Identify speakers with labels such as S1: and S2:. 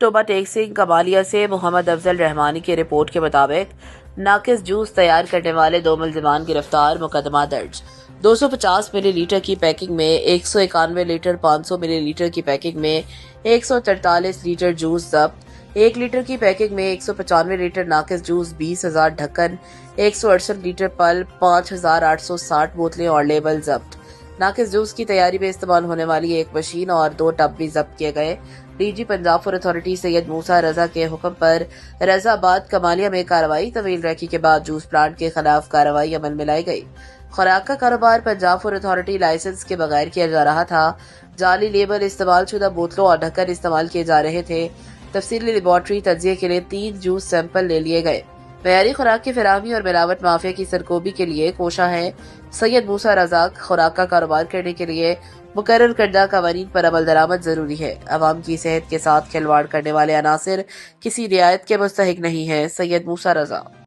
S1: Toba take Singh Kamalia से मोहम्मद अफजल रहमानी की report के मुताबिक नाकिस जूस तैयार करने वाले 2 मुलजिमान गिरफ्तार, मुकदमा दर्ज। 250 मिलीलीटर की पैकिंग में 191 लीटर, 500 मिलीलीटर की पैकिंग में 143 लीटर जूस जब्त। 1 लीटर की पैकिंग में 195 लीटर नाकिस जूस, 20,000 ढक्कन, 168 लीटर पल्प, 5,860 बोतलें और लेबल जब्त। नाकिस जूस की तैयारी में इस्तेमाल होने वाली एक मशीन और 2 टब भी जब्त किए गए। DG Punjab food authority Syed Musa Raza के हुक्म पर रजाबाद कमालिया में कार्रवाई। तवील रैकी के बाद जूस प्लांट के खिलाफ कार्रवाई अमल में लाई गई। खुराक का कारोबार पंजाब फूड अथॉरिटी लाइसेंस के बगैर किया जा रहा था। जाली लेबल, इस्तेमाल शुदा बोतलों और ढक्कन इस्तेमाल किए जा रहे थे। तफसीली लेबॉर्ट्री तज्जिए के लिए 3 जूस सैंपल ले लिए गए। मयारी खुराक की फराहमी और मिलावट माफिया की सरकोबी के लिए कोशा है। सैयद मूसा रजा खुराक का कारोबार करने के लिए मुकर्रर करदा कवानीन पर अमल दरामद जरूरी है। अवाम की सेहत के साथ खिलवाड़ करने वाले अनासिर किसी रियायत के मुस्तहिक नहीं है। सैयद मूसा रजा।